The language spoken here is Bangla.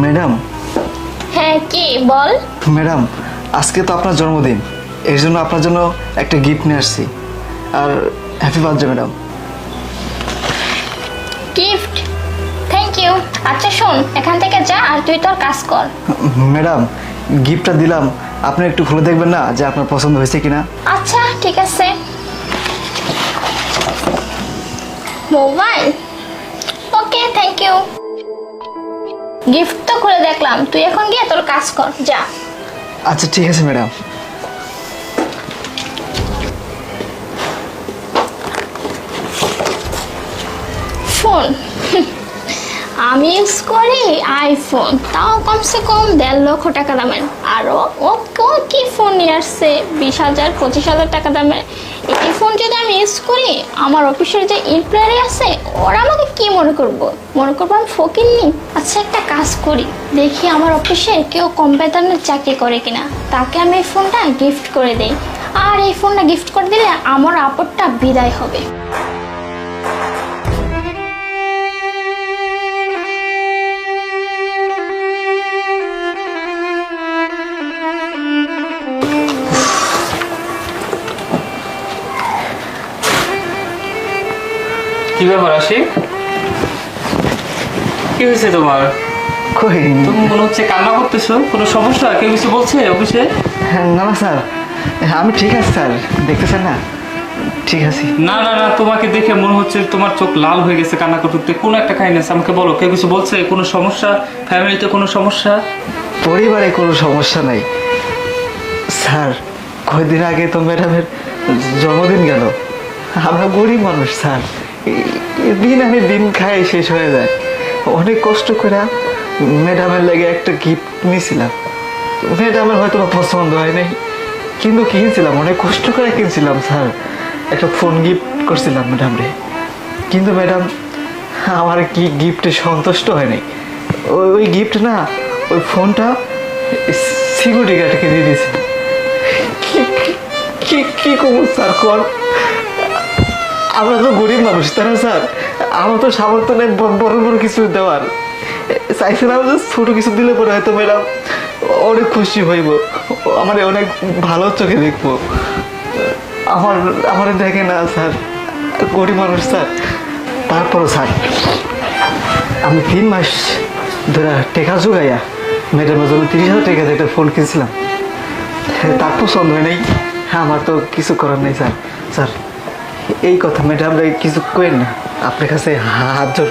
ম্যাডাম। হ্যাঁ কি বল। ম্যাডাম, আজকে তো আপনার জন্মদিন, এর জন্য আপনার জন্য একটা গিফট নিয়ে আসছি। আর happy birthday madam. Gift? Thank you. আচ্ছা শোন, এখান থেকে যা আর তুই তোর কাজ কর। ম্যাডাম, গিফটটা দিলাম, আপনি একটু খুলে দেখবেন না যে আপনার পছন্দ হয়েছে কিনা? আচ্ছা ঠিক আছে। Mobile? Okay thank you. Gift তো খুলে দেখলাম, তুই এখন গিয়ে তোর কাজ কর যা। আচ্ছা ঠিক আছে ম্যাডাম। ফোন? আমি ইউজ করি আইফোন, তাও কমসে কম 1.5 লক্ষ টাকা দামের। আরও ও কি ফোন নিয়ে আসছে 20,000 25,000 টাকা দামের। এই ফোন যদি আমি ইউজ করি, আমার অফিসের যে এমপ্লয়ারি আছে ওরা আমাকে কি মনে করবো আমি ফকিন্নি। আচ্ছা একটা কাজ করি, দেখি আমার অফিসে কেউ কম বেতনের চাকরি করে কিনা, তাকে আমি এই ফোনটা গিফট করে দেই। আর এই ফোনটা গিফট করে দিলে আমার আপদটা বিদায় হবে। কি ব্যাপার আশিক, কি হয়েছে তোমার? কই? তুমি মনে হচ্ছে কান্না করতেছো, কোনো সমস্যা? কেউ কিছু বলছে অফিসে? না না স্যার, আমি ঠিক আছে স্যার, দেখতেছেন না ঠিক আছে। না না না, তোমাকে দেখে মনে হচ্ছে তোমার চোখ লাল হয়ে গেছে কান্না করতে। কোনো একটা কাহিনী আছে, আমাকে বলো। কেউ কিছু বলছে? কোনো সমস্যা? ফ্যামিলিতে কোনো সমস্যা? পরিবারে কোনো সমস্যা নাই স্যার। কয়েকদিন আগে তো ম্যাডামের জন্মদিন গেল। আমরা গরিব মানুষ স্যার, দিন আমি দিন খাই শেষ হয়ে যায়। অনেক কষ্ট করে ম্যাডামের লেগে একটা গিফট নিয়েছিলাম। ম্যাডামের হয়তো পছন্দ হয় নাই, কিন্তু কিনছিলাম, অনেক কষ্ট করে কিনছিলাম স্যার। একটা ফোন গিফট করছিলাম ম্যাডামরে, কিন্তু ম্যাডাম আমার কি গিফটে সন্তুষ্ট হয় নাই। ওই গিফট না, ওই ফোনটা সিকিউরিটি গার্ডকে দিয়ে দিয়েছে। কি করবো স্যার কর? আমরা তো গরিব মানুষ তাই না স্যার, আমার তো সামর্থ্য নেই বড় বড় কিছু দেওয়ার। চাইছিলাম যে ছোটো কিছু দিলে পরে হয়তো ম্যাডাম অনেক খুশি হইব, আমার অনেক ভালো চোখে দেখবো। আমার দেখে না স্যার, গরিব মানুষ স্যার। তারপরও স্যার আমি 3 মাস ধরে টেকা জোগাইয়া ম্যাডামের জন্য 30,000 টাকা দিয়ে একটা ফোন কিনছিলাম। তার পছন্দ হয় নাই, আমার তো কিছু করার নেই স্যার। স্যার এই কথা ম্যাডাম কিছু করেন না, আপনার কাছে হাত জোর।